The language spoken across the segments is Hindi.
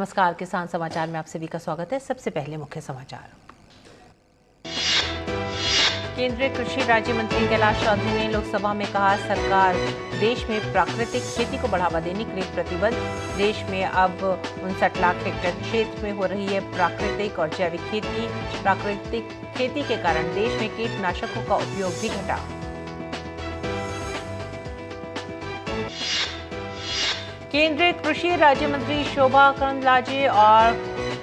नमस्कार, किसान समाचार में आप सभी का स्वागत है। सबसे पहले मुख्य समाचार। केंद्रीय कृषि राज्य मंत्री कैलाश चौधरी ने लोकसभा में कहा, सरकार देश में प्राकृतिक खेती को बढ़ावा देने के लिए प्रतिबद्ध। देश में अब 59 लाख हेक्टेयर क्षेत्र में हो रही है प्राकृतिक और जैविक खेती। प्राकृतिक खेती के कारण देश में कीटनाशकों का उपयोग भी घटा। केंद्रीय कृषि राज्य मंत्री शोभा करंदलाजे और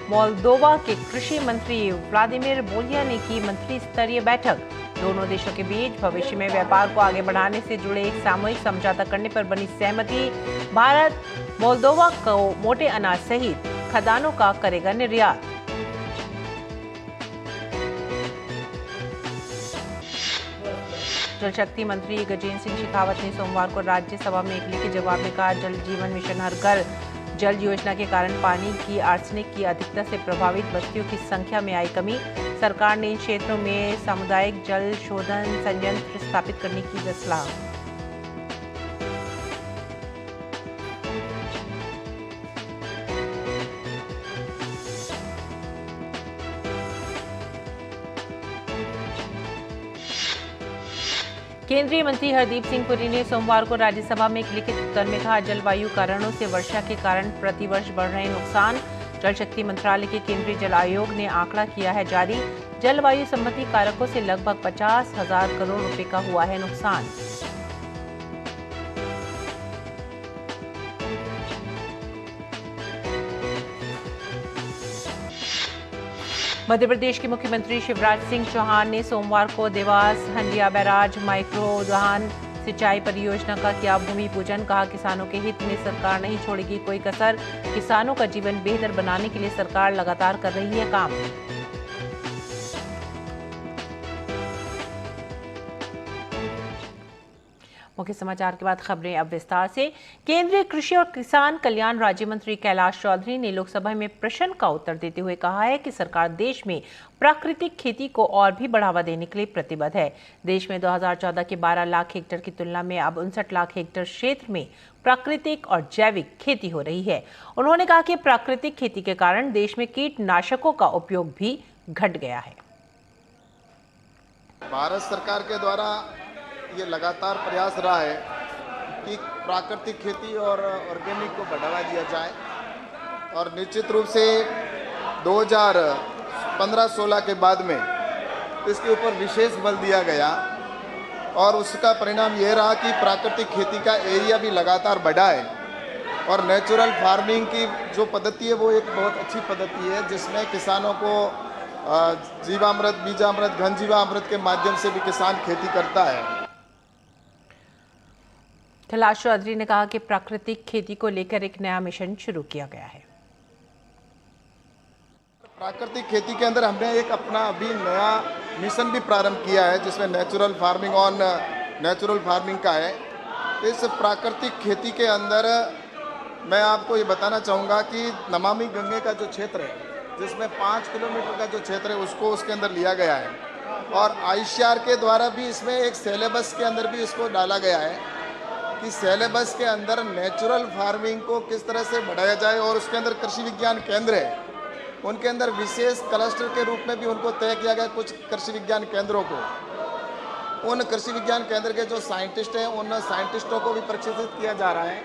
मोल्दोवा के कृषि मंत्री व्लादिमीर बोलिया ने की मंत्री स्तरीय बैठक। दोनों देशों के बीच भविष्य में व्यापार को आगे बढ़ाने से जुड़े एक सामूहिक समझौता करने पर बनी सहमति। भारत मोल्दोवा को मोटे अनाज सहित खदानों का करेगा निर्यात। जल शक्ति मंत्री गजेंद्र सिंह शेखावत ने सोमवार को राज्यसभा में एक लिखित जवाब में कहा, जल जीवन मिशन हर घर जल योजना के कारण पानी की आर्सेनिक की अधिकता से प्रभावित बस्तियों की संख्या में आई कमी। सरकार ने इन क्षेत्रों में सामुदायिक जल शोधन संयंत्र स्थापित करने की सलाह। केंद्रीय मंत्री हरदीप सिंह पुरी ने सोमवार को राज्यसभा में एक लिखित उत्तर में कहा, जलवायु कारणों से वर्षा के कारण प्रतिवर्ष बढ़ रहे नुकसान। जल शक्ति मंत्रालय के केंद्रीय जल आयोग ने आंकड़ा किया है जारी। जलवायु संबंधी कारकों से लगभग 50,000 करोड़ रुपए का हुआ है नुकसान। मध्य प्रदेश के मुख्यमंत्री शिवराज सिंह चौहान ने सोमवार को देवास हंडिया बैराज माइक्रो उद्यान सिंचाई परियोजना का किया भूमि पूजन। कहा, किसानों के हित में सरकार नहीं छोड़ेगी कोई कसर। किसानों का जीवन बेहतर बनाने के लिए सरकार लगातार कर रही है काम। मुख्य समाचार के बाद खबरें अब विस्तार से। केंद्रीय कृषि और किसान कल्याण राज्य मंत्री कैलाश चौधरी ने लोकसभा में प्रश्न का उत्तर देते हुए कहा है कि सरकार देश में प्राकृतिक खेती को और भी बढ़ावा देने के लिए प्रतिबद्ध है। देश में 2014 के 12 लाख हेक्टेयर की तुलना में अब 59 लाख हेक्टेयर क्षेत्र में प्राकृतिक और जैविक खेती हो रही है। उन्होंने कहा कि प्राकृतिक खेती के कारण देश में कीटनाशकों का उपयोग भी घट गया है। भारत सरकार के द्वारा ये लगातार प्रयास रहा है कि प्राकृतिक खेती और ऑर्गेनिक को बढ़ावा दिया जाए और निश्चित रूप से 2015-16 के बाद में इसके ऊपर विशेष बल दिया गया और उसका परिणाम ये रहा कि प्राकृतिक खेती का एरिया भी लगातार बढ़ा है और नेचुरल फार्मिंग की जो पद्धति है वो एक बहुत अच्छी पद्धति है, जिसमें किसानों को जीवामृत, बीजामृत, घन जीवामृत के माध्यम से भी किसान खेती करता है। कैलाश चौधरी ने कहा कि प्राकृतिक खेती को लेकर एक नया मिशन शुरू किया गया है। प्राकृतिक खेती के अंदर हमने एक अपना अभी नया मिशन भी प्रारंभ किया है, जिसमें natural farming on natural farming का है। इस प्राकृतिक खेती के अंदर मैं आपको ये बताना चाहूँगा कि नमामि गंगे का जो क्षेत्र है, जिसमें 5 किलोमीटर का जो क्षेत्र है उसको उसके अंदर लिया गया है और ICAR के द्वारा भी इसमें एक सिलेबस के अंदर भी इसको डाला गया है कि सिलेबस के अंदर नेचुरल फार्मिंग को किस तरह से बढ़ाया जाए और उसके अंदर कृषि विज्ञान केंद्र है, उनके अंदर विशेष क्लस्टर के रूप में भी उनको तय किया गया। कुछ कृषि विज्ञान केंद्रों को, उन कृषि विज्ञान केंद्र के जो साइंटिस्ट हैं उन साइंटिस्टों को भी प्रशिक्षित किया जा रहा है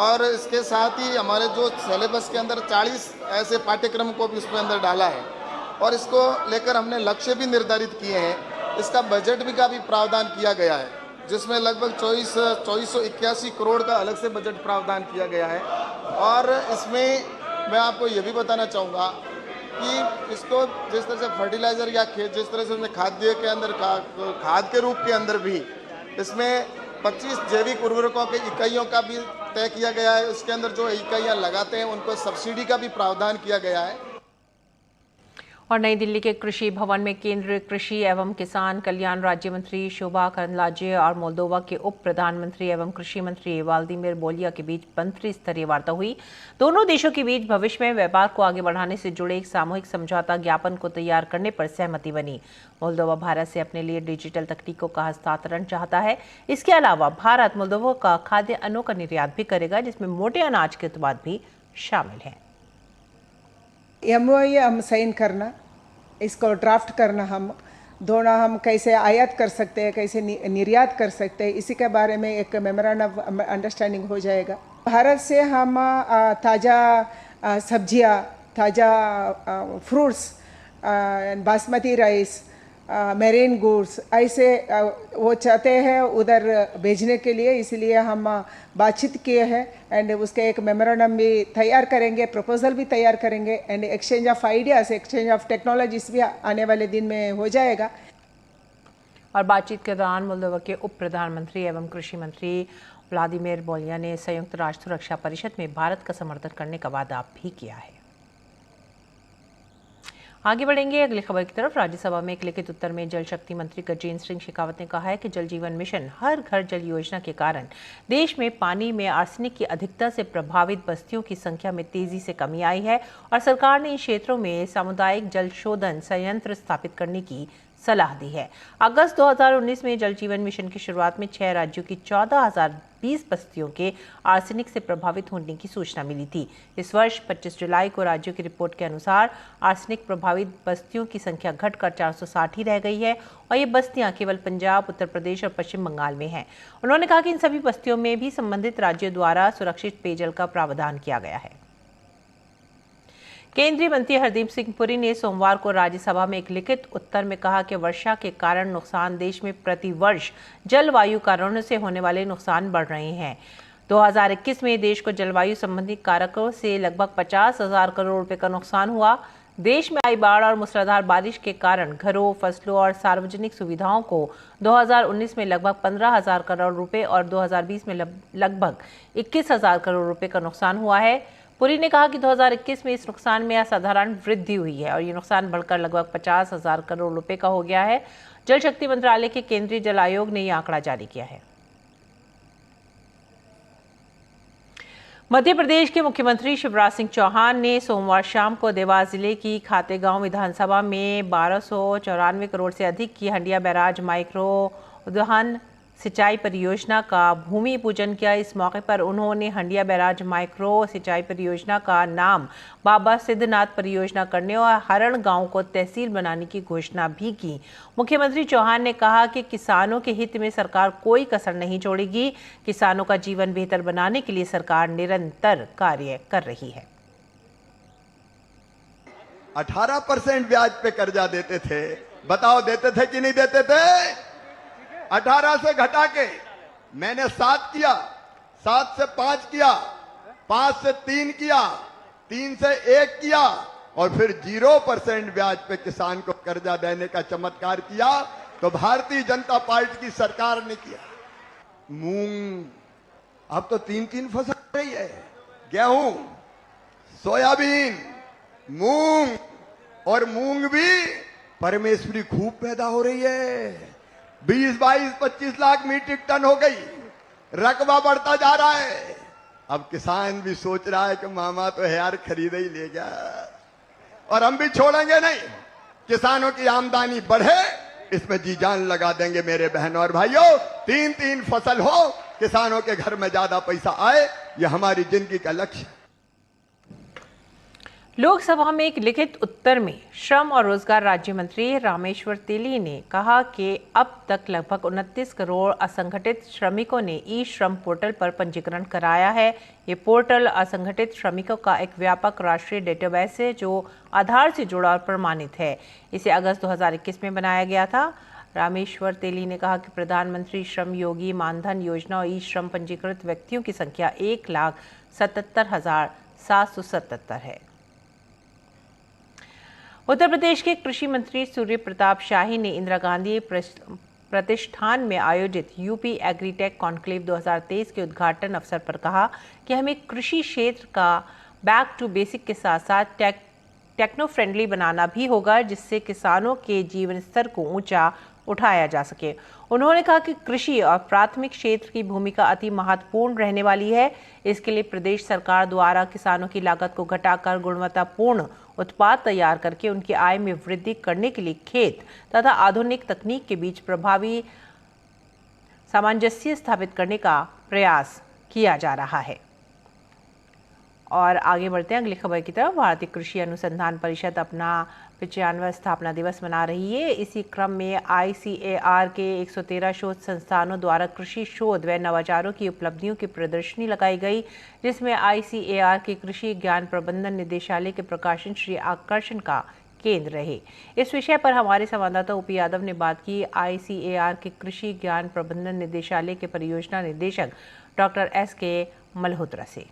और इसके साथ ही हमारे जो सिलेबस के अंदर 40 ऐसे पाठ्यक्रम को भी उसके अंदर डाला है और इसको लेकर हमने लक्ष्य भी निर्धारित किए हैं। इसका बजट भी का भी प्रावधान किया गया है, जिसमें लगभग 2481 करोड़ का अलग से बजट प्रावधान किया गया है और इसमें मैं आपको ये भी बताना चाहूँगा कि इसको जिस तरह से फर्टिलाइज़र या जिस तरह से उसमें खाद्य के अंदर खाद के रूप के अंदर भी इसमें 25 जैविक उर्वरकों के इकाइयों का भी तय किया गया है। इसके अंदर जो इकाइयाँ लगाते हैं उनको सब्सिडी का भी प्रावधान किया गया है। और नई दिल्ली के कृषि भवन में केंद्रीय कृषि एवं किसान कल्याण राज्य मंत्री शोभा करंदलाजे और मोल्दोवा के उप प्रधानमंत्री एवं कृषि मंत्री व्लादिमीर बोलिया के बीच मंत्री स्तरीय वार्ता हुई। दोनों देशों के बीच भविष्य में व्यापार को आगे बढ़ाने से जुड़े एक सामूहिक समझौता ज्ञापन को तैयार करने पर सहमति बनी। मोल्दोवा भारत से अपने लिए डिजिटल तकनीकों का हस्तांतरण चाहता है। इसके अलावा भारत मोल्दोवा का खाद्य अन्नों का निर्यात भी करेगा, जिसमें मोटे अनाज के उत्पाद भी शामिल हैं। MOU हम साइन करना, इसको ड्राफ्ट करना, हम दोनों हम कैसे आयात कर सकते हैं, कैसे निर्यात कर सकते हैं, इसी के बारे में एक मेमोरेंडम ऑफ अंडरस्टैंडिंग हो जाएगा। भारत से हम ताज़ा सब्जियां, ताज़ा fruits, basmati rice, marine goods ऐसे वो चाहते हैं उधर भेजने के लिए, इसलिए हम बातचीत किए हैं एंड उसके एक मेमोरेंडम भी तैयार करेंगे, प्रपोजल भी तैयार करेंगे and exchange of ideas, exchange of technologies भी आने वाले दिन में हो जाएगा। और बातचीत के दौरान मोल्दोवा के उप प्रधानमंत्री एवं कृषि मंत्री व्लादिमीर बोलिया ने संयुक्त राष्ट्र सुरक्षा परिषद में भारत का समर्थन करने का वादा भी किया है। आगे बढ़ेंगे अगली खबर की तरफ। राज्यसभा में एक लिखित उत्तर में जल शक्ति मंत्री गजेंद्र सिंह शेखावत ने कहा है कि जल जीवन मिशन हर घर जल योजना के कारण देश में पानी में आर्सेनिक की अधिकता से प्रभावित बस्तियों की संख्या में तेजी से कमी आई है और सरकार ने इन क्षेत्रों में सामुदायिक जल शोधन संयंत्र स्थापित करने की सलाह दी है। अगस्त 2019 में जल जीवन मिशन की शुरुआत में 6 राज्यों की 14,020 बस्तियों के आर्सेनिक से प्रभावित होने की सूचना मिली थी। इस वर्ष 25 जुलाई को राज्यों की रिपोर्ट के अनुसार आर्सेनिक प्रभावित बस्तियों की संख्या घटकर 460 ही रह गई है और ये बस्तियां केवल पंजाब, उत्तर प्रदेश और पश्चिम बंगाल में हैं। उन्होंने कहा कि इन सभी बस्तियों में भी संबंधित राज्यों द्वारा सुरक्षित पेयजल का प्रावधान किया गया है। केंद्रीय मंत्री हरदीप सिंह पुरी ने सोमवार को राज्यसभा में एक लिखित उत्तर में कहा कि वर्षा के कारण नुकसान देश में प्रति वर्ष जलवायु कारणों से होने वाले नुकसान बढ़ रहे हैं। 2021 में देश को जलवायु संबंधी कारकों से लगभग 50,000 करोड़ रुपए का नुकसान हुआ। देश में आई बाढ़ और मूसलाधार बारिश के कारण घरों, फसलों और सार्वजनिक सुविधाओं को 2019 में लगभग 15,000 करोड़ रुपए और 2020 में लगभग 21,000 करोड़ रुपए का नुकसान हुआ है। पुरी ने कहा कि 2021 में इस नुकसान में असाधारण वृद्धि हुई है और ये नुकसान बढ़कर लगभग 50,000 करोड़ रुपए का हो गया है। जल शक्ति मंत्रालय के केंद्रीय जल आयोग ने यह आंकड़ा जारी किया है। मध्य प्रदेश के मुख्यमंत्री शिवराज सिंह चौहान ने सोमवार शाम को देवास जिले की खातेगांव विधानसभा में 1294 करोड़ से अधिक की हंडिया बैराज माइक्रो उद्वहन सिंचाई परियोजना का भूमि पूजन किया। इस मौके पर उन्होंने हंडिया बैराज माइक्रो सिंचाई परियोजना का नाम बाबा सिद्धनाथ परियोजना करने और हरण गांव को तहसील बनाने की घोषणा भी की। मुख्यमंत्री चौहान ने कहा कि किसानों के हित में सरकार कोई कसर नहीं छोड़ेगी। किसानों का जीवन बेहतर बनाने के लिए सरकार निरंतर कार्य कर रही है। 18% ब्याज पे कर्जा देते थे, बताओ देते थे कि नहीं देते थे? 18 से घटा के मैंने 7 किया, 7 से 5 किया, 5 से 3 किया, 3 से 1 किया और फिर 0% ब्याज पे किसान को कर्जा देने का चमत्कार किया। तो भारतीय जनता पार्टी की सरकार ने किया। मूंग अब तो 3-3 फसल रही है, गेहूं, सोयाबीन, मूंग और मूंग भी परमेश्वरी खूब पैदा हो रही है। 20, 22, 25 लाख मीट्रिक टन हो गई, रकबा बढ़ता जा रहा है। अब किसान भी सोच रहा है कि मामा तो है यार, खरीद ही ले गया और हम भी छोड़ेंगे नहीं। किसानों की आमदनी बढ़े, इसमें जी जान लगा देंगे मेरे बहनों और भाइयों। 3-3 फसल हो, किसानों के घर में ज्यादा पैसा आए, यह हमारी जिंदगी का लक्ष्य है। लोकसभा में एक लिखित उत्तर में श्रम और रोजगार राज्य मंत्री रामेश्वर तेली ने कहा कि अब तक लगभग 29 करोड़ असंगठित श्रमिकों ने ई श्रम पोर्टल पर पंजीकरण कराया है। ये पोर्टल असंगठित श्रमिकों का एक व्यापक राष्ट्रीय डेटाबेस है जो आधार से जुड़ा और प्रमाणित है। इसे अगस्त 2021 में बनाया गया था। रामेश्वर तेली ने कहा कि प्रधानमंत्री श्रम योगी मानधन योजना और ई श्रम पंजीकृत व्यक्तियों की संख्या 1,77,777 है। उत्तर प्रदेश के कृषि मंत्री सूर्य प्रताप शाही ने इंदिरा गांधी प्रतिष्ठान में आयोजित यूपी एग्रीटेक कॉन्क्लेव 2023 के उद्घाटन अवसर पर कहा कि हमें कृषि क्षेत्र का बैक टू बेसिक के साथ साथ टेक्नो फ्रेंडली बनाना भी होगा, जिससे किसानों के जीवन स्तर को ऊंचा उठाया जा सके। उन्होंने कहा कि कृषि और प्राथमिक क्षेत्र की भूमिका अति महत्वपूर्ण रहने वाली है। इसके लिए प्रदेश सरकार द्वारा किसानों की लागत को घटाकर गुणवत्तापूर्ण उत्पाद तैयार करके उनकी आय में वृद्धि करने के लिए खेत तथा आधुनिक तकनीक के बीच प्रभावी सामंजस्य स्थापित करने का प्रयास किया जा रहा है। और आगे बढ़ते हैं अगली खबर की तरफ। भारतीय कृषि अनुसंधान परिषद अपना 95वां स्थापना दिवस मना रही है। इसी क्रम में ICAR के 113 शोध संस्थानों द्वारा कृषि शोध व नवाचारों की उपलब्धियों की प्रदर्शनी लगाई गई, जिसमें ICAR के कृषि ज्ञान प्रबंधन निदेशालय के प्रकाशन श्री आकर्षण का केंद्र रहे। इस विषय पर हमारे संवाददाता OP यादव ने बात की ICAR के कृषि ज्ञान प्रबंधन निदेशालय के परियोजना निदेशक डॉक्टर SK मल्होत्रा से।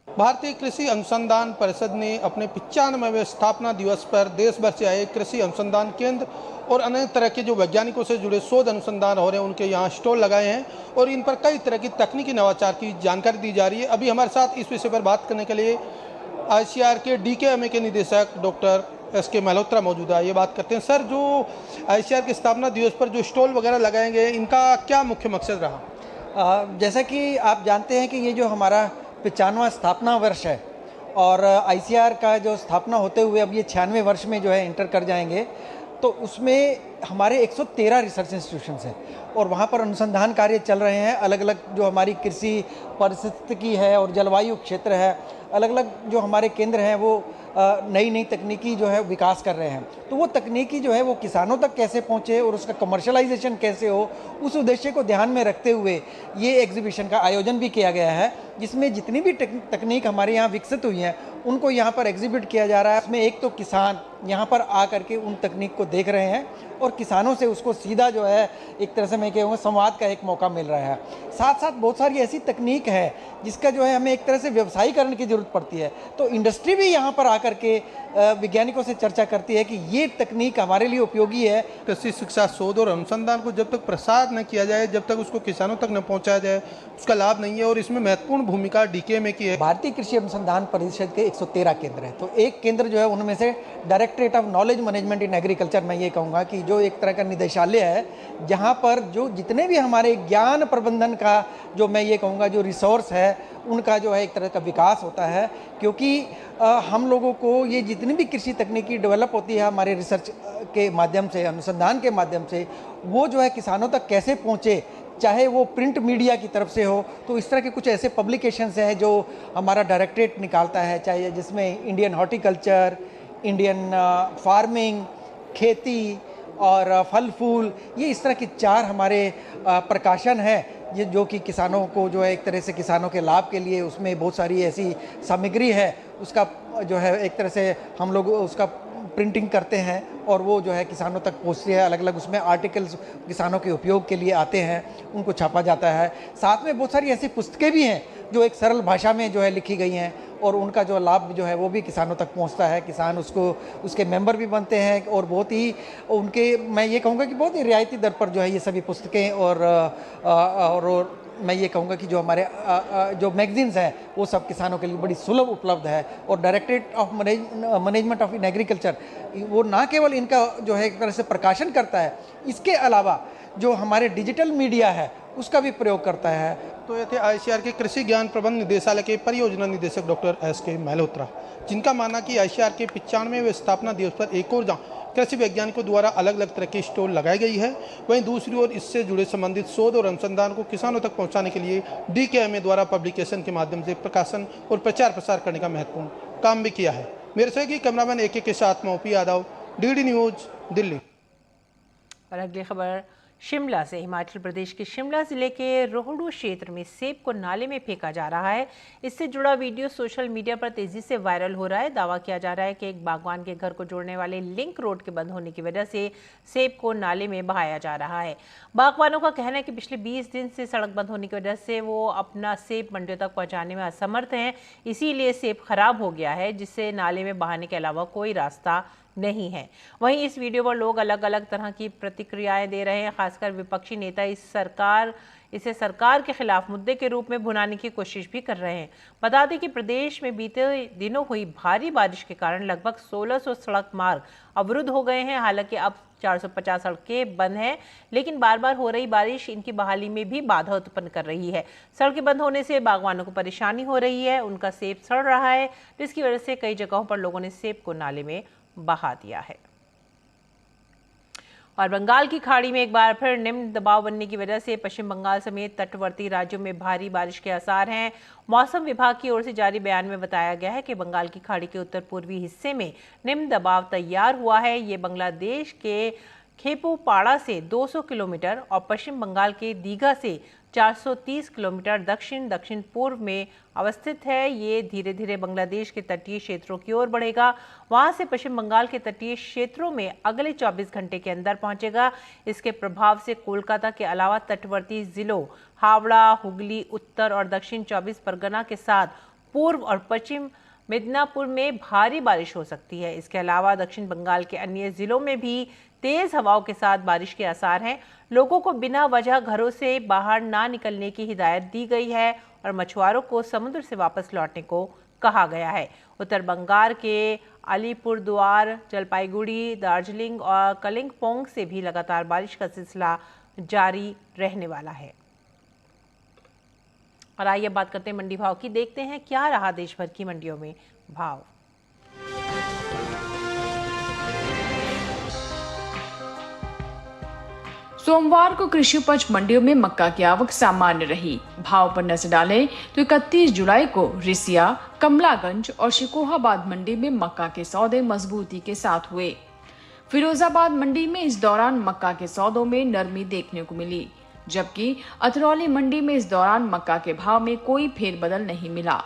भारतीय कृषि अनुसंधान परिषद ने अपने 95वें स्थापना दिवस पर देश भर से आए कृषि अनुसंधान केंद्र और अनेक तरह के जो वैज्ञानिकों से जुड़े शोध अनुसंधान हो रहे हैं उनके यहाँ स्टॉल लगाए हैं और इन पर कई तरह की तकनीकी नवाचार की जानकारी दी जा रही है। अभी हमारे साथ इस विषय पर बात करने के लिए ICAR के DKMA के निदेशक डॉक्टर SK मल्होत्रा मौजूद है। ये बात करते हैं। सर, जो ICAR के स्थापना दिवस पर जो स्टॉल वगैरह लगाए गए इनका क्या मुख्य मकसद रहा? जैसा कि आप जानते हैं कि ये जो हमारा 95वां स्थापना वर्ष है और ICAR का जो स्थापना होते हुए अब ये 96वें वर्ष में जो है इंटर कर जाएंगे, तो उसमें हमारे 113 रिसर्च इंस्टीट्यूशंस हैं और वहाँ पर अनुसंधान कार्य चल रहे हैं। अलग अलग जो हमारी कृषि पारिस्थितिकी है और जलवायु क्षेत्र है, अलग अलग जो हमारे केंद्र हैं वो नई नई तकनीकी जो है विकास कर रहे हैं। तो वो तकनीकी जो है वो किसानों तक कैसे पहुँचे और उसका कमर्शलाइजेशन कैसे हो, उस उद्देश्य को ध्यान में रखते हुए ये एग्जीबिशन का आयोजन भी किया गया है, जिसमें जितनी भी तकनीक हमारे यहाँ विकसित हुई हैं उनको यहाँ पर एग्जिबिट किया जा रहा है। उसमें एक तो किसान यहाँ पर आ करके उन तकनीक को देख रहे हैं और किसानों से उसको सीधा जो है एक तरह से मैं कहूँगा संवाद का एक मौका मिल रहा है। साथ साथ बहुत सारी ऐसी तकनीक है जिसका जो है हमें एक तरह से व्यवसायीकरण की ज़रूरत पड़ती है, तो इंडस्ट्री भी यहाँ पर आकर के वैज्ञानिकों से चर्चा करती है कि ये तकनीक हमारे लिए उपयोगी है। कृषि शिक्षा शोध और अनुसंधान को जब तक प्रसार न किया जाए, जब तक उसको किसानों तक न पहुँचाया जाए, उसका लाभ नहीं है और इसमें महत्वपूर्ण भूमिका DKMA की है। भारतीय कृषि अनुसंधान परिषद के 113 केंद्र हैं, तो एक केंद्र जो है उनमें से directorate of knowledge management in agriculture, मैं ये कहूँगा कि जो एक तरह का निदेशालय है जहाँ पर जो जितने भी हमारे ज्ञान प्रबंधन का जो मैं ये कहूँगा जो रिसोर्स है उनका जो है एक तरह का विकास होता है। क्योंकि हम लोगों को ये जितनी भी कृषि तकनीकी डेवलप होती है हमारे रिसर्च के माध्यम से, अनुसंधान के माध्यम से, वो जो है किसानों तक कैसे पहुँचे, चाहे वो प्रिंट मीडिया की तरफ से हो, तो इस तरह के कुछ ऐसे पब्लिकेशंस हैं जो हमारा डायरेक्टरेट निकालता है, चाहे जिसमें इंडियन हॉर्टिकल्चर, इंडियन फार्मिंग, खेती और फल फूल, ये इस तरह के 4 हमारे प्रकाशन है ये जो कि किसानों को जो है एक तरह से किसानों के लाभ के लिए उसमें बहुत सारी ऐसी सामग्री है, उसका जो है एक तरह से हम लोग उसका प्रिंटिंग करते हैं और वो जो है किसानों तक पहुँचती है। अलग अलग उसमें आर्टिकल्स किसानों के उपयोग के लिए आते हैं, उनको छापा जाता है। साथ में बहुत सारी ऐसी पुस्तकें भी हैं जो एक सरल भाषा में जो है लिखी गई हैं और उनका जो लाभ जो है वो भी किसानों तक पहुंचता है। किसान उसको उसके मेंबर भी बनते हैं और बहुत ही उनके मैं ये कहूँगा कि बहुत ही रियायती दर पर जो है ये सभी पुस्तकें और मैं ये कहूँगा कि जो हमारे जो मैगजीन्स हैं वो सब किसानों के लिए बड़ी सुलभ उपलब्ध है। और directorate of management of in agriculture वो ना केवल इनका जो है एक तरह से प्रकाशन करता है, इसके अलावा जो हमारे डिजिटल मीडिया है उसका भी प्रयोग करता है। तो ये थे ICAR के कृषि ज्ञान प्रबंधन निदेशालय के परियोजना निदेशक डॉक्टर SK मल्होत्रा, जिनका मानना कि ICAR के 95वें स्थापना दिवस पर एक और कृषि वैज्ञानिकों द्वारा अलग अलग तरह की स्टॉल लगाई गई है, वहीं दूसरी ओर इससे जुड़े संबंधित शोध और अनुसंधान को किसानों तक पहुंचाने के लिए DKMA द्वारा पब्लिकेशन के माध्यम से प्रकाशन और प्रचार प्रसार करने का महत्वपूर्ण काम भी किया है। मेरे सहयोगी कैमरामैन AK के साथ में OP Yadav, DD news, Delhi. और अगली खबर शिमला से। हिमाचल प्रदेश के शिमला जिले के रोहडू क्षेत्र में सेब को नाले में फेंका जा रहा है। इससे जुड़ा वीडियो सोशल मीडिया पर तेजी से वायरल हो रहा है। दावा किया जा रहा है कि एक बागवान के घर को जोड़ने वाले लिंक रोड के बंद होने की वजह से सेब को नाले में बहाया जा रहा है। बागवानों का कहना है कि पिछले 20 दिन से सड़क बंद होने की वजह से वो अपना सेब मंडियों तक पहुंचाने में असमर्थ हैं, इसीलिए सेब खराब हो गया है, जिससे नाले में बहाने के अलावा कोई रास्ता नहीं है। वहीं इस वीडियो पर लोग अलग अलग तरह की प्रतिक्रियाएं दे रहे हैं। खासकर विपक्षी नेता इसे सरकार के खिलाफ मुद्दे के रूप में भुनाने की कोशिश भी कर रहे हैं। बता दें कि प्रदेश में बीते दिनों हुई भारी बारिश के कारण लगभग 1600 सड़क मार्ग अवरुद्ध हो गए हैं। हालांकि अब 450 सड़कें बंद हैं, लेकिन बार बार हो रही बारिश इनकी बहाली में भी बाधा उत्पन्न कर रही है। सड़कें बंद होने से बागवानों को परेशानी हो रही है, उनका सेब सड़ रहा है, जिसकी वजह से कई जगहों पर लोगों ने सेब को नाले में बहा दिया है। और बंगाल की खाड़ी में एक बार फिर निम्न दबाव बनने की वजह से पश्चिम बंगाल समेत तटवर्ती राज्यों में भारी बारिश के आसार हैं। मौसम विभाग की ओर से जारी बयान में बताया गया है कि बंगाल की खाड़ी के उत्तर पूर्वी हिस्से में निम्न दबाव तैयार हुआ है। ये बांग्लादेश के खेपुपाड़ा से 200 किलोमीटर और पश्चिम बंगाल के दीघा से 430 किलोमीटर दक्षिण पूर्व में अवस्थित है। ये धीरे धीरे बांग्लादेश के तटीय क्षेत्रों की ओर बढ़ेगा। वहां से पश्चिम बंगाल के तटीय क्षेत्रों में अगले 24 घंटे के अंदर पहुंचेगा। इसके प्रभाव से कोलकाता के अलावा तटवर्ती जिलों हावड़ा, हुगली, उत्तर और दक्षिण 24 परगना के साथ पूर्व और पश्चिम मिदनापुर में भारी बारिश हो सकती है। इसके अलावा दक्षिण बंगाल के अन्य जिलों में भी तेज हवाओं के साथ बारिश के आसार हैं। लोगों को बिना वजह घरों से बाहर ना निकलने की हिदायत दी गई है और मछुआरों को समुद्र से वापस लौटने को कहा गया है। उत्तर बंगाल के अलीपुरद्वार, जलपाईगुड़ी, दार्जिलिंग और कलिंगपोंग से भी लगातार बारिश का सिलसिला जारी रहने वाला है। और आइए बात करते हैं मंडी भाव की। देखते हैं क्या रहा देश भर की मंडियों में भाव। सोमवार को कृषि उपज मंडियों में मक्का की आवक सामान्य रही। भाव पर नजर डालें तो 31 जुलाई को रिसिया, कमलागंज और शिकोहाबाद मंडी में मक्का के सौदे मजबूती के साथ हुए। फिरोजाबाद मंडी में इस दौरान मक्का के सौदों में नरमी देखने को मिली, जबकि अतरौली मंडी में इस दौरान मक्का के भाव में कोई फेरबदल नहीं मिला।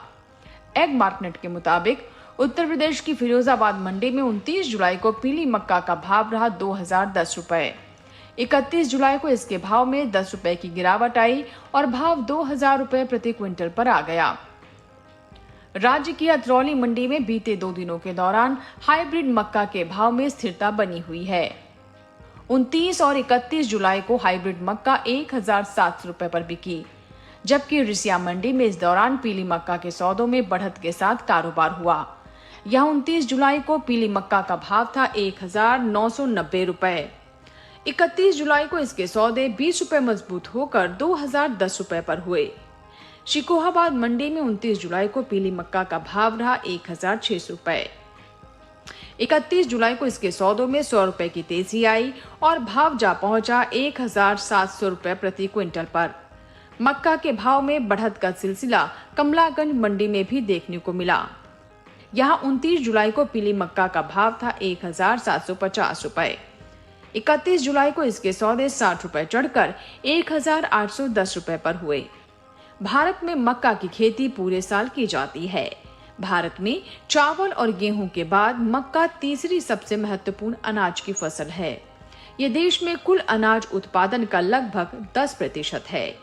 एग मार्केट के मुताबिक उत्तर प्रदेश की फिरोजाबाद मंडी में 29 जुलाई को पीली मक्का का भाव रहा 2010 रुपए। 31 जुलाई को इसके भाव में 10 रुपए की गिरावट आई और भाव 2000 रुपए प्रति क्विंटल पर आ गया। राज्य की अतरौली मंडी में बीते 2 दिनों के दौरान हाइब्रिड मक्का के भाव में स्थिरता बनी हुई है। 29 और 31 जुलाई को हाइब्रिड मक्का 1700 रुपए पर बिकी, जबकि रिसिया मंडी में इस दौरान पीली मक्का के सौदों में बढ़त के साथ कारोबार हुआ। यहाँ 29 जुलाई को पीली मक्का का भाव था 1990 रुपए। 31 जुलाई को इसके सौदे 20 रुपए मजबूत होकर 2010 रुपए पर हुए। शिकोहाबाद मंडी में 29 जुलाई को पीली मक्का का भाव रहा 1600 रुपए। 31 जुलाई को इसके सौदों में 100 रुपए की तेजी आई और भाव जा पहुंचा 1700 रुपए प्रति क्विंटल पर। मक्का के भाव में बढ़त का सिलसिला कमलागंज मंडी में भी देखने को मिला। यहाँ 29 जुलाई को पीली मक्का का भाव था 1750 रुपए। 31 जुलाई को इसके सौदे 60 रुपए चढ़कर 1810 रुपए पर हुए। भारत में मक्का की खेती पूरे साल की जाती है। भारत में चावल और गेहूं के बाद मक्का तीसरी सबसे महत्वपूर्ण अनाज की फसल है। यह देश में कुल अनाज उत्पादन का लगभग 10% है।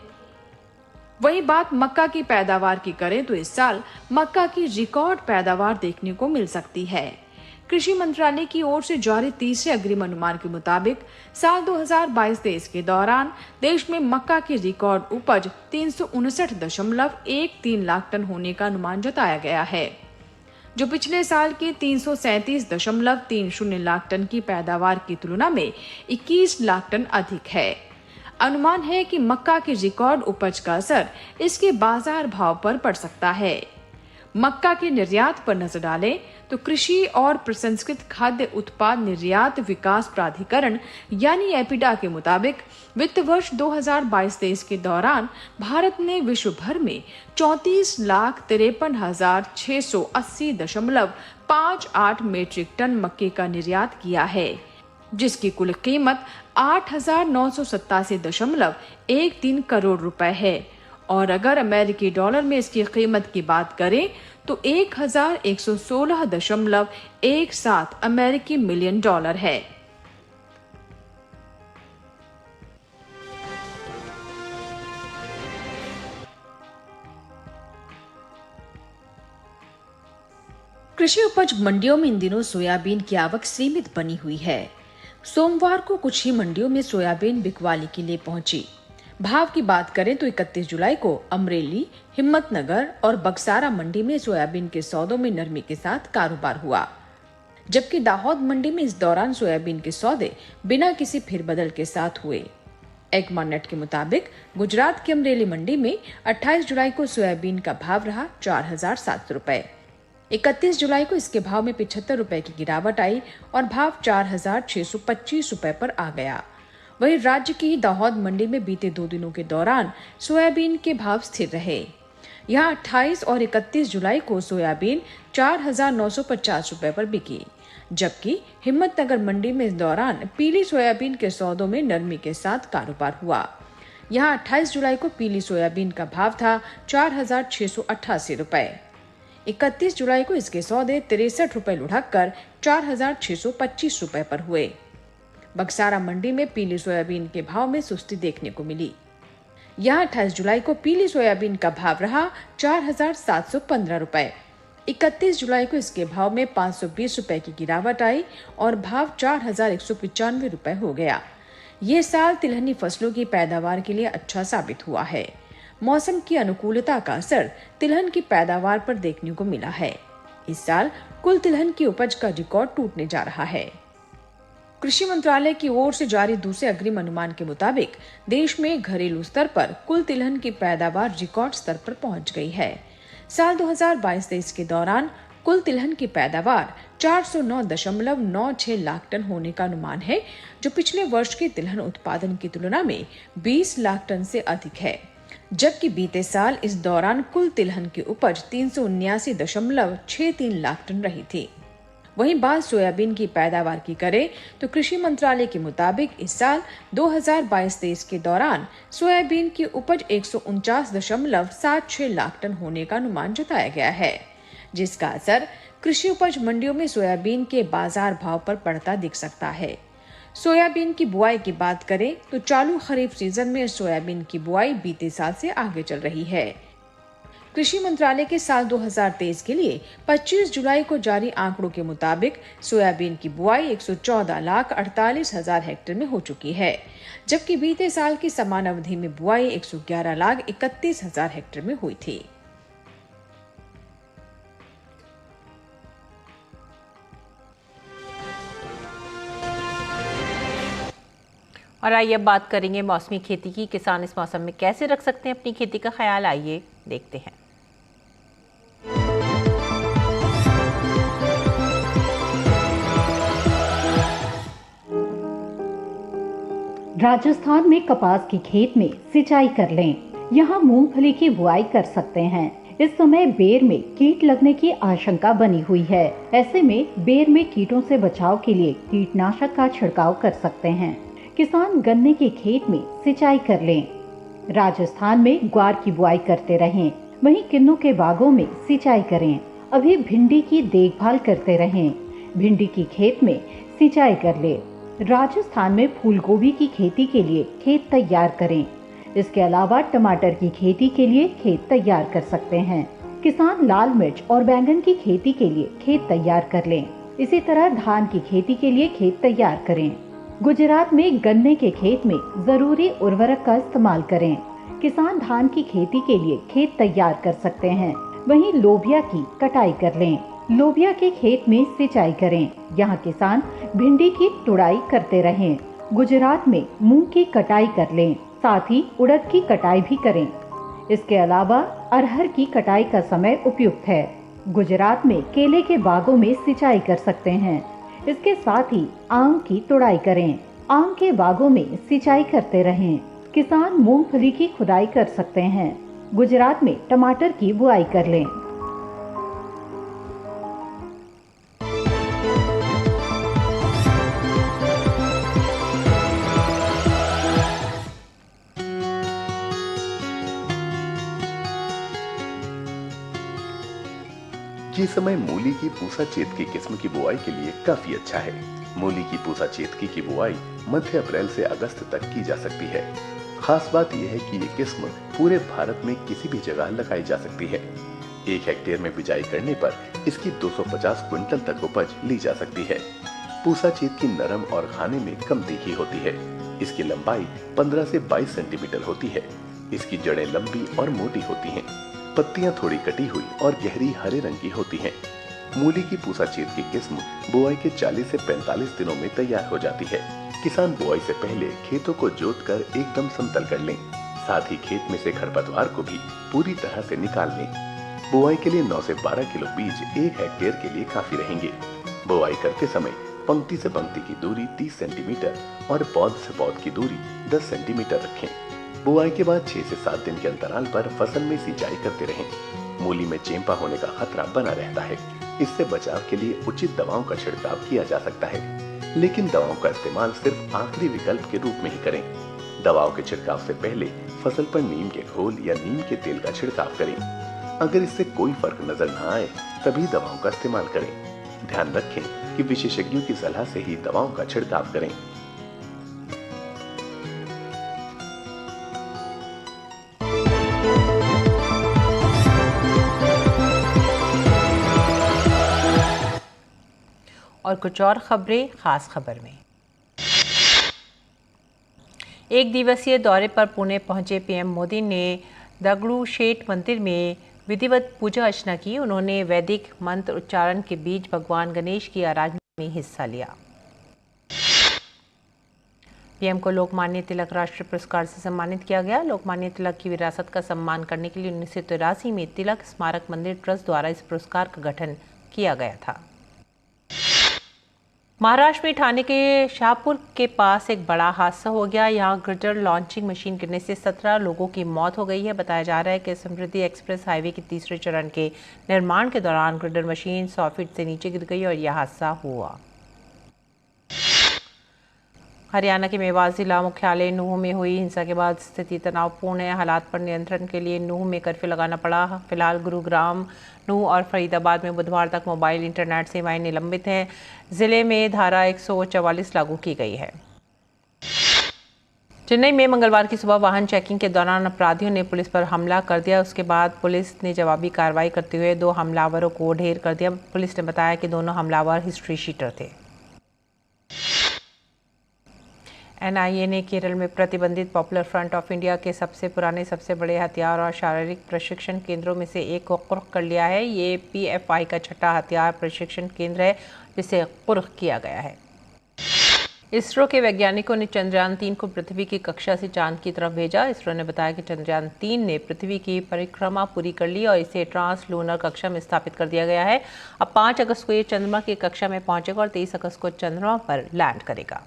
वही बात मक्का की पैदावार की करें तो इस साल मक्का की रिकॉर्ड पैदावार देखने को मिल सकती है। कृषि मंत्रालय की ओर से जारी तीसरे अग्रिम अनुमान के मुताबिक साल 2022-23 के दौरान देश में मक्का की रिकॉर्ड उपज 359.13 लाख टन होने का अनुमान जताया गया है, जो पिछले साल के 337.30 लाख टन की पैदावार की तुलना में 21 लाख टन अधिक है। अनुमान है कि मक्का की रिकॉर्ड उपज का असर इसके बाजार भाव पर पड़ सकता है। मक्का के निर्यात पर नजर डालें तो कृषि और प्रसंस्कृत खाद्य उत्पाद निर्यात विकास प्राधिकरण यानी एपिडा के मुताबिक वित्त वर्ष 2022-23 के दौरान भारत ने विश्व भर में 34,53,680.58 मीट्रिक टन मक्के का निर्यात किया है, जिसकी कुल कीमत 8,987.13 करोड़ रुपए है। और अगर अमेरिकी डॉलर में इसकी कीमत की बात करें तो 1,116.17 अमेरिकी मिलियन डॉलर है। कृषि उपज मंडियों में इन दिनों सोयाबीन की आवक सीमित बनी हुई है। सोमवार को कुछ ही मंडियों में सोयाबीन बिकवाली के लिए पहुंची। भाव की बात करें तो 31 जुलाई को अमरेली, हिम्मतनगर और बक्सारा मंडी में सोयाबीन के सौदों में नरमी के साथ कारोबार हुआ, जबकि दाहोद मंडी में इस दौरान सोयाबीन के सौदे बिना किसी फेरबदल के साथ हुए। एगमार्केट के मुताबिक गुजरात की अमरेली मंडी में 28 जुलाई को सोयाबीन का भाव रहा 4,700 रुपए। 31 जुलाई को इसके भाव में 75 रुपए की गिरावट आई और भाव 4,625 रुपए पर आ गया। वहीं राज्य की दाहोद मंडी में बीते 2 दिनों के दौरान सोयाबीन के भाव स्थिर रहे। यहाँ 28 और 31 जुलाई को सोयाबीन 4,950 रुपए पर बिकी, जबकि हिम्मतनगर मंडी में इस दौरान पीली सोयाबीन के सौदों में नरमी के साथ कारोबार हुआ। यहाँ 28 जुलाई को पीली सोयाबीन का भाव था 4,688 रुपए। 31 जुलाई को इसके सौदे 63 रुपए लुढ़क कर 4,625 रुपए पर हुए। बक्सारा मंडी में पीली सोयाबीन के भाव में सुस्ती देखने को मिली। यहाँ 28 जुलाई को पीली सोयाबीन का भाव रहा 4,715 रुपए। 31 जुलाई को इसके भाव में 520 रुपए की गिरावट आई और भाव 4,195 रुपए हो गया। ये साल तिलहनी फसलों की पैदावार के लिए अच्छा साबित हुआ है। मौसम की अनुकूलता का असर तिलहन की पैदावार पर देखने को मिला है। इस साल कुल तिलहन की उपज का रिकॉर्ड टूटने जा रहा है। कृषि मंत्रालय की ओर से जारी दूसरे अग्रिम अनुमान के मुताबिक देश में घरेलू स्तर पर कुल तिलहन की पैदावार रिकॉर्ड स्तर पर पहुंच गई है। साल 2022-23 के दौरान कुल तिलहन की पैदावार 409.96 लाख टन होने का अनुमान है, जो पिछले वर्ष के तिलहन उत्पादन की तुलना में 20 लाख टन से अधिक है। जबकि बीते साल इस दौरान कुल तिलहन की उपज 379.63 लाख टन रही थी। वहीं बात सोयाबीन की पैदावार की करें तो कृषि मंत्रालय के मुताबिक इस साल 2022-23 के दौरान सोयाबीन की उपज 149.76 लाख टन होने का अनुमान जताया गया है, जिसका असर कृषि उपज मंडियों में सोयाबीन के बाजार भाव पर पड़ता दिख सकता है। सोयाबीन की बुआई की बात करें तो चालू खरीफ सीजन में सोयाबीन की बुआई बीते साल से आगे चल रही है। कृषि मंत्रालय के साल 2023 के लिए 25 जुलाई को जारी आंकड़ों के मुताबिक सोयाबीन की बुआई 114,48,000 हेक्टेयर में हो चुकी है, जबकि बीते साल की समान अवधि में बुआई 111,31,000 हेक्टेयर में हुई थी। और आइए अब बात करेंगे मौसमी खेती की। किसान इस मौसम में कैसे रख सकते हैं अपनी खेती का ख्याल, आइए देखते हैं। राजस्थान में कपास की खेत में सिंचाई कर लें। यहाँ मूंगफली की बुआई कर सकते हैं। इस समय बेर में कीट लगने की आशंका बनी हुई है। ऐसे में बेर में कीटों से बचाव के लिए कीटनाशक का छिड़काव कर सकते हैं। किसान गन्ने के खेत में सिंचाई कर लें। राजस्थान में ग्वार की बुआई करते रहें, वहीं किन्नू के बागों में सिंचाई करें। अभी भिंडी की देखभाल करते रहें, भिंडी की खेत में सिंचाई कर ले। राजस्थान में फूल गोभी की खेती के लिए खेत तैयार करें। इसके अलावा टमाटर की खेती के लिए खेत तैयार कर सकते हैं। किसान लाल मिर्च और बैंगन की खेती के लिए खेत तैयार कर लें। इसी तरह धान की खेती के लिए खेत तैयार करें। गुजरात में गन्ने के खेत में जरूरी उर्वरक का इस्तेमाल करें। किसान धान की खेती के लिए खेत तैयार कर सकते हैं। वहीं लोबिया की कटाई कर लें। लोबिया के खेत में सिंचाई करें। यहाँ किसान भिंडी की तुड़ाई करते रहें। गुजरात में मूंग की कटाई कर लें, साथ ही उड़द की कटाई भी करें। इसके अलावा अरहर की कटाई का समय उपयुक्त है। गुजरात में केले के बागों में सिंचाई कर सकते हैं। इसके साथ ही आम की तुड़ाई करें। आम के बागों में सिंचाई करते रहें। किसान मूंगफली की खुदाई कर सकते हैं। गुजरात में टमाटर की बुआई कर लें। ये समय मूली की पूसा चेतकी किस्म की बुआई के लिए काफी अच्छा है। मूली की पूसा चेतकी की बुआई मध्य अप्रैल से अगस्त तक की जा सकती है। खास बात यह है कि ये किस्म पूरे भारत में किसी भी जगह लगाई जा सकती है। 1 हेक्टेयर में बिजाई करने पर इसकी 250 क्विंटल तक उपज ली जा सकती है। पूसा चेतकी नरम और खाने में कम तीखी होती है। इसकी लंबाई 15 से 22 सेंटीमीटर होती है। इसकी जड़ें लंबी और मोटी होती हैं। पत्तियां थोड़ी कटी हुई और गहरी हरे रंग की होती हैं। मूली की पूसा चेतकी किस्म बुआई के 40 से 45 दिनों में तैयार हो जाती है। किसान बुआई से पहले खेतों को जोतकर एकदम समतल कर लें। साथ ही खेत में से खरपतवार को भी पूरी तरह से निकाल लें। बुआई के लिए 9 से 12 किलो बीज 1 हेक्टेयर के लिए काफी रहेंगे। बुआई करते समय पंक्ति से पंक्ति की दूरी 30 सेंटीमीटर और पौध से पौध की दूरी 10 सेंटीमीटर रखें। बुआई के बाद 6 से 7 दिन के अंतराल पर फसल में सिंचाई करते रहें। मूली में चेंपा होने का खतरा बना रहता है। इससे बचाव के लिए उचित दवाओं का छिड़काव किया जा सकता है, लेकिन दवाओं का इस्तेमाल सिर्फ आखिरी विकल्प के रूप में ही करें। दवाओं के छिड़काव से पहले फसल पर नीम के घोल या नीम के तेल का छिड़काव करें। अगर इससे कोई फर्क नजर न आए तभी दवाओं का इस्तेमाल करें। ध्यान रखें कि विशेषज्ञों की सलाह से ही दवाओं का छिड़काव करें। और कुछ और खबरें खास खबर में। एक दिवसीय दौरे पर पुणे पहुंचे पीएम मोदी ने दगड़ूशेठ मंदिर में विधिवत पूजा अर्चना की। उन्होंने वैदिक मंत्र उच्चारण के बीच भगवान गणेश की आराधना में हिस्सा लिया। पीएम को लोकमान्य तिलक राष्ट्रीय पुरस्कार से सम्मानित किया गया। लोकमान्य तिलक की विरासत का सम्मान करने के लिए 1983 में तिलक स्मारक मंदिर ट्रस्ट द्वारा इस पुरस्कार का गठन किया गया था। महाराष्ट्र में ठाणे के शाहपुर के पास एक बड़ा हादसा हो गया। यहां ग्रिडर लॉन्चिंग मशीन गिरने से 17 लोगों की मौत हो गई है। बताया जा रहा है कि समृद्धि एक्सप्रेस हाईवे के तीसरे चरण के निर्माण के दौरान ग्रिडर मशीन 100 फीट से नीचे गिर गई और यह हादसा हुआ। हरियाणा के मेवात जिला मुख्यालय नूंह में हुई हिंसा के बाद स्थिति तनावपूर्ण है। हालात पर नियंत्रण के लिए नूंह में कर्फ्यू लगाना पड़ा। फिलहाल गुरुग्राम, नूंह और फरीदाबाद में बुधवार तक मोबाइल इंटरनेट सेवाएं निलंबित हैं। जिले में धारा 144 लागू की गई है। चेन्नई में मंगलवार की सुबह वाहन चेकिंग के दौरान अपराधियों ने पुलिस पर हमला कर दिया। उसके बाद पुलिस ने जवाबी कार्रवाई करते हुए 2 हमलावरों को ढेर कर दिया। पुलिस ने बताया कि दोनों हमलावर हिस्ट्री शीटर थे। एनआईए ने केरल में प्रतिबंधित पॉपुलर फ्रंट ऑफ इंडिया के सबसे पुराने, सबसे बड़े हथियार और शारीरिक प्रशिक्षण केंद्रों में से एक को कुर्क कर लिया है। ये पीएफआई का छठा हथियार प्रशिक्षण केंद्र है जिसे कुर्क किया गया है। इसरो के वैज्ञानिकों ने चंद्रयान 3 को पृथ्वी की कक्षा से चांद की तरफ भेजा। इसरो ने बताया कि चंद्रयान 3 ने पृथ्वी की परिक्रमा पूरी कर ली और इसे ट्रांस लूनर कक्षा में स्थापित कर दिया गया है। अब 5 अगस्त को ये चंद्रमा की कक्षा में पहुंचेगा और 23 अगस्त को चंद्रमा पर लैंड करेगा।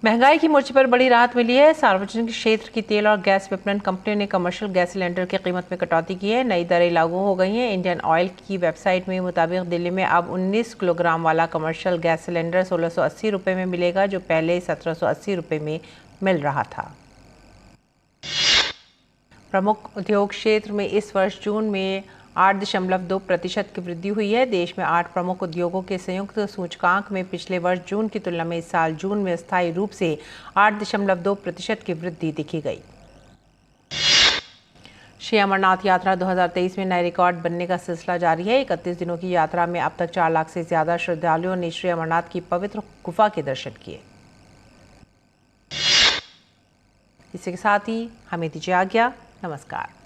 महंगाई की मोर्चे पर बड़ी राहत मिली है। सार्वजनिक क्षेत्र की तेल और गैस विपणन कंपनियों ने कमर्शियल गैस सिलेंडर की कीमत में कटौती की है। नई दरें लागू हो गई हैं। इंडियन ऑयल की वेबसाइट में मुताबिक दिल्ली में अब 19 किलोग्राम वाला कमर्शियल गैस सिलेंडर 1680 रुपये में मिलेगा, जो पहले 1780 रुपये में मिल रहा था। प्रमुख उद्योग क्षेत्र में इस वर्ष जून में 8.2% की वृद्धि हुई है। देश में 8 प्रमुख उद्योगों के संयुक्त सूचकांक में पिछले वर्ष जून की तुलना में इस साल जून में अस्थायी रूप से 8.2% की वृद्धि देखी गई। श्री अमरनाथ यात्रा 2023 में नए रिकॉर्ड बनने का सिलसिला जारी है। 31 दिनों की यात्रा में अब तक 4 लाख से ज्यादा श्रद्धालुओं ने श्री अमरनाथ की पवित्र गुफा के दर्शन किए। इसी के साथ ही हमें दीजिए आज्ञा। नमस्कार।